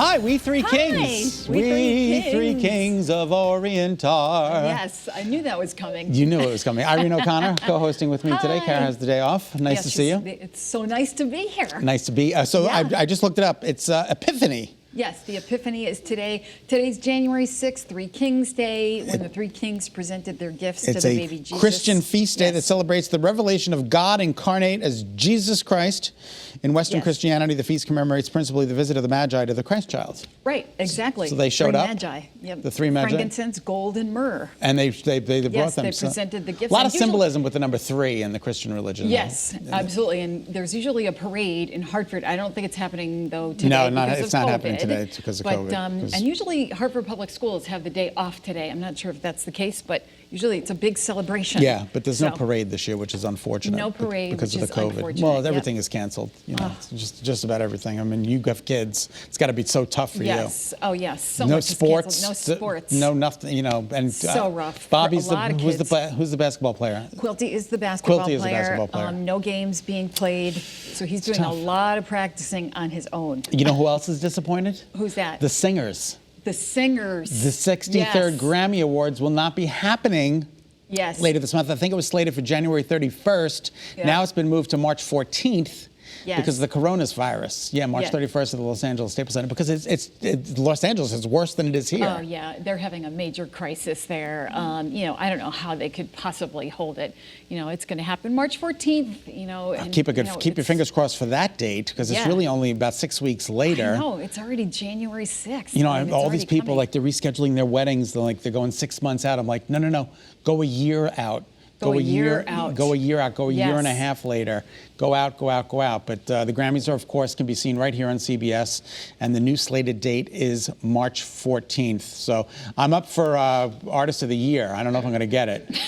Hi, we three kings. We three kings of Orientar. Yes, I knew that was coming. You knew it was coming. Irene O'Connor co-hosting with me today. Kara has the day off. Nice to see you. It's so nice to be here. Nice to be. I just looked it up. It's Epiphany. Yes, the Epiphany is today. Today's January 6th, Three Kings Day, when the three kings presented their gifts to the baby Jesus. It's a Christian feast day that celebrates the revelation of God incarnate as Jesus Christ. In Western Christianity, the feast commemorates principally the visit of the Magi to the Christ child. Right, exactly. So they showed up. Magi. Yep. The three Magi. Frankincense, gold, and myrrh. And they brought them. Yes, they presented the gifts. A lot of symbolism with the number 3 in the Christian religion. Yes, absolutely. And there's usually a parade in Hartford. I don't think it's happening, though, today. No, it's not happening today because of COVID. And usually Hartford Public Schools have the day off today. I'm not sure if that's the case, but usually it's a big celebration. Yeah, but there's no parade this year, which is unfortunate. No parade because of the COVID. Well, everything is canceled. You know, it's just about everything. I mean, you have kids. It's got to be so tough for you. Yes. Oh, yes. So no much sports. Is canceled. No sports. No nothing. You know, and so rough. Bobby's for a lot of kids. Who's the basketball player? Quilty is the basketball player. Quilty is the basketball player. No games being played, so he's doing a lot of practicing on his own. You know who else is disappointed? Who's that? The singers. The singers. The 63rd Grammy Awards will not be happening later this month. I think it was slated for January 31st. Yeah. Now it's been moved to March 14th. Because of the coronavirus. Yeah, March 31st at the Los Angeles Staples Center. Because it's Los Angeles is worse than it is here. Oh, yeah. They're having a major crisis there. You know, I don't know how they could possibly hold it. You know, it's going to happen March 14th, you know. And, keep your fingers crossed for that date, because it's really only about 6 weeks later. I know. It's already January 6th. You know, all these people, like, they're rescheduling their weddings. They're going 6 months out. I'm like, no. Go a year out. Go a year out. Go a year out. Go a year and a half later. Go out. But the Grammys, of course, can be seen right here on CBS. And the new slated date is March 14th. So I'm up for Artist of the Year. I don't know if I'm going to get it.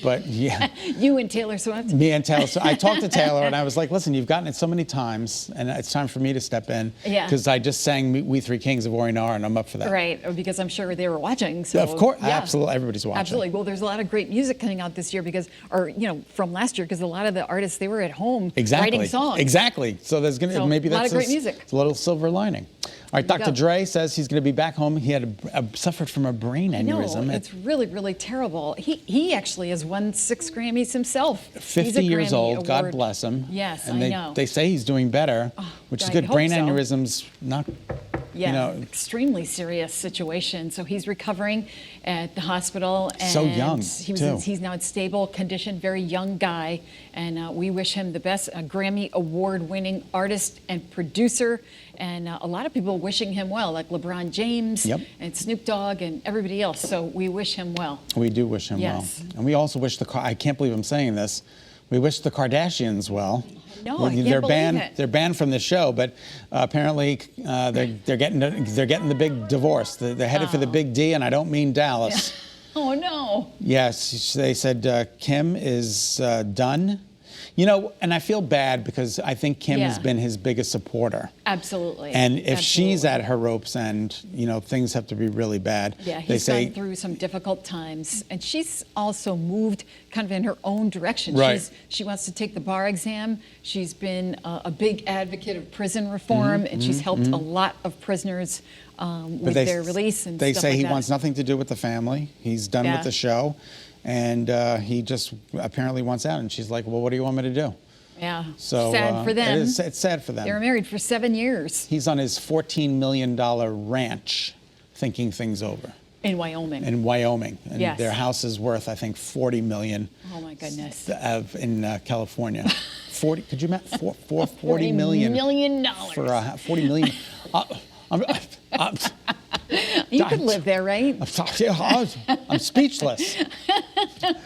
But yeah. You and Taylor Swift? Me and Taylor. So I talked to Taylor and I was like, listen, you've gotten it so many times and it's time for me to step in. Yeah. Because I just sang We Three Kings of Orientar and I'm up for that. Right, because I'm sure they were watching. So, of course, absolutely. Everybody's watching. Absolutely. Well, there's a lot of great music coming out this year from last year, because a lot of the artists, they were at home writing songs. Exactly. So there's going to, maybe that's a lot of great music. It's a little silver lining. All right, Dr. Dre says he's going to be back home. He had suffered from a brain aneurysm. No, it's really, really terrible. He actually has won 6 Grammys himself. 50 years old, God bless him. Yes, and I know. They say he's doing better, which is good. Brain aneurysms, not... Yeah, extremely serious situation. So he's recovering at the hospital. And so young, too. He's now in stable condition, very young guy. And we wish him the best, a Grammy Award-winning artist and producer. And a lot of people wishing him well, like LeBron James and Snoop Dogg and everybody else. So we wish him well. We do wish him well. And we also wish I can't believe I'm saying this, we wish the Kardashians well. No, I can't believe it. They're banned from the show, but apparently they're getting the big divorce. They're headed for the big D, and I don't mean Dallas. Oh no. Yes, they said Kim is done. You know, and I feel bad because I think Kim has been his biggest supporter. Absolutely. And if she's at her rope's end, you know, things have to be really bad. Yeah, he's gone through some difficult times. And she's also moved kind of in her own direction. Right. She wants to take the bar exam. She's been a big advocate of prison reform, and she's helped a lot of prisoners with their release and stuff like that. They say he wants nothing to do with the family. He's done with the show. And he just apparently wants out. And she's like, well, what do you want me to do? Yeah, so, sad for them. It's sad for them. They were married for 7 years. He's on his $14 million ranch thinking things over. In Wyoming. In Wyoming. And their house is worth, I think, $40 million. Oh, my goodness. In California. 40, could you imagine? $40 million. $40 million. For $40 million. You could live there, right? I'm speechless.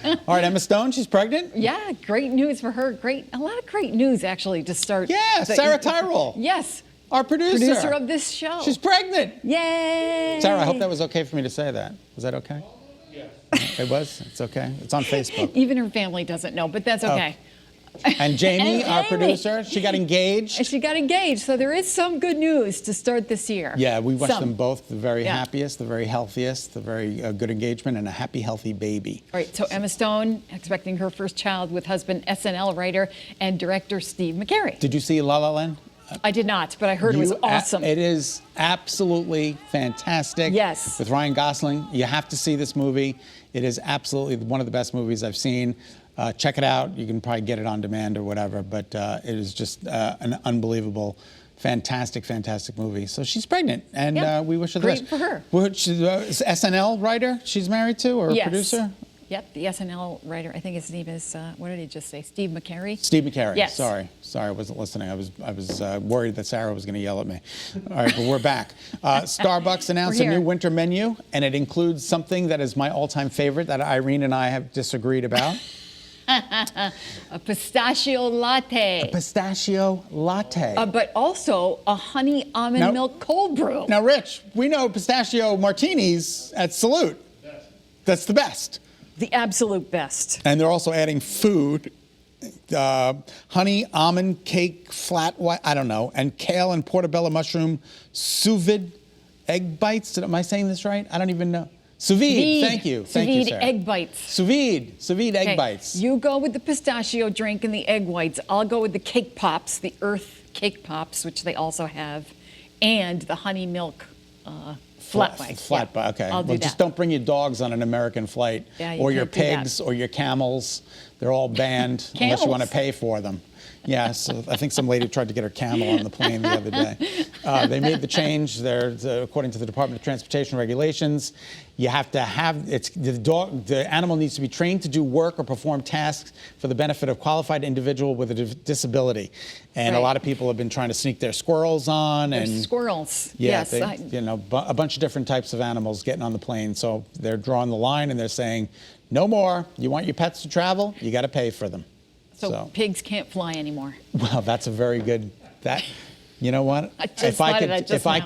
All right, Emma Stone, she's pregnant? Yeah, great news for her. A lot of great news, actually, to start. Yeah, Sarah Tyrell. Yes. Our producer. Producer of this show. She's pregnant. Yay. Sarah, I hope that was okay for me to say that. Was that okay? Yes. It was? It's okay? It's on Facebook. Even her family doesn't know, but that's okay. And Jamie, our producer, she got engaged. And she got engaged, so there is some good news to start this year. Yeah, we wish them both the very happiest, the very healthiest, the very good engagement, and a happy, healthy baby. All right, so Emma Stone expecting her first child with husband, SNL writer and director Steve McCarey. Did you see La La Land? I did not, but I heard it was awesome. It is absolutely fantastic. Yes. With Ryan Gosling. You have to see this movie. It is absolutely one of the best movies I've seen. Check it out. You can probably get it on demand or whatever, but it is just an unbelievable, fantastic movie. So she's pregnant, and we wish her the best. Great for her. Is SNL writer she's married to, or producer? Yep, the SNL writer. I think his name is, what did he just say? Steve McCary? Steve McCary. Yes. Sorry, I wasn't listening. I was worried that Sarah was going to yell at me. All right, but we're back. Starbucks announced a new winter menu, and it includes something that is my all-time favorite that Irene and I have disagreed about. A pistachio latte. A pistachio latte. But also a honey almond milk cold brew. Now, Rich, we know pistachio martinis at Salute. That's the best. The absolute best. And they're also adding food, honey almond cake flat white, I don't know, and kale and portobello mushroom sous vide egg bites. Am I saying this right? I don't even know. Sous vide. Thank you. Sous vide egg bites. Sous vide egg bites. You go with the pistachio drink and the egg whites. I'll go with the cake pops, the Earth cake pops, which they also have, and the honey milk flat white. Okay. I'll do that. Just don't bring your dogs on an American flight, or your pigs, or your camels. They're all banned unless you want to pay for them. Yeah, so I think some lady tried to get her camel on the plane the other day. They made the change. According to the Department of Transportation regulations, you have to have the animal needs to be trained to do work or perform tasks for the benefit of qualified individual with a disability. And a lot of people have been trying to sneak their squirrels on. Squirrels. Yeah, yes. A bunch of different types of animals getting on the plane. So they're drawing the line and they're saying, no more. You want your pets to travel? You got to pay for them. So pigs can't fly anymore. Well, that's a very good. You know what? If I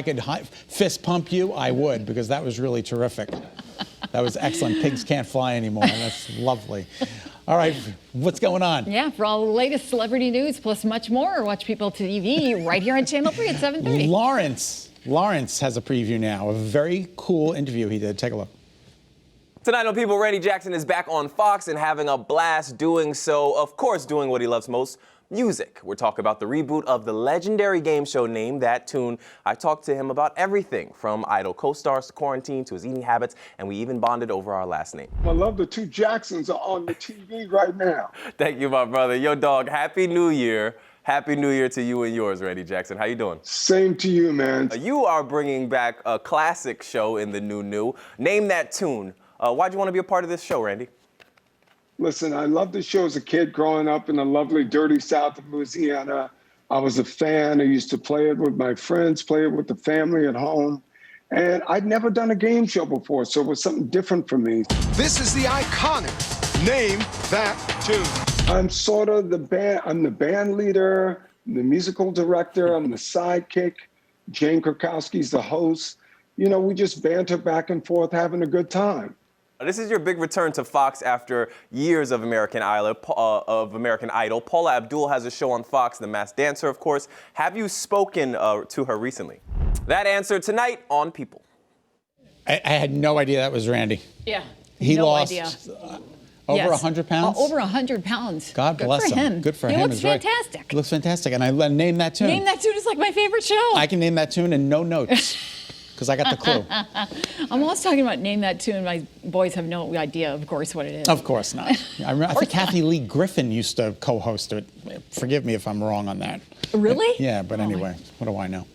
could fist pump you, I would, because that was really terrific. That was excellent. Pigs can't fly anymore. That's lovely. All right, what's going on? Yeah, for all the latest celebrity news plus much more, watch People TV right here on Channel 3 at 7:30. Lawrence has a preview now. A very cool interview he did. Take a look. Tonight on People, Randy Jackson is back on Fox and having a blast doing so, of course, doing what he loves most, music. We're talking about the reboot of the legendary game show Name That Tune. I talked to him about everything from Idol co-stars to quarantine to his eating habits, and we even bonded over our last name. I love the two Jacksons are on the TV right now. Thank you, my brother. Yo, dog, Happy New Year. Happy New Year to you and yours, Randy Jackson. How you doing? Same to you, man. You are bringing back a classic show in the new. Name That Tune. Why'd you want to be a part of this show, Randy? Listen, I loved the show as a kid growing up in the lovely, dirty South of Louisiana. I was a fan. I used to play it with my friends, play it with the family at home. And I'd never done a game show before, so it was something different for me. This is the iconic Name That Tune. I'm sort of the band leader, I'm the musical director, I'm the sidekick. Jane Krakowski's the host. You know, we just banter back and forth, having a good time. This is your big return to Fox after years of American Idol. Paula Abdul has a show on Fox, The Masked Dancer, of course. Have you spoken to her recently? That answer tonight on People. I had no idea that was Randy. Yeah, he no lost idea. over 100 pounds? Over 100 pounds. God bless him. Good for him. He looks fantastic. He looks fantastic. And I Name That Tune. Name That Tune is like my favorite show. I can name that tune in no notes. Because I got the clue. I'm always talking about Name That Tune. My boys have no idea, of course, what it is. Of course not. I think Kathy Lee Griffin used to co-host it. Forgive me if I'm wrong on that. Really? Yeah, but anyway, what do I know?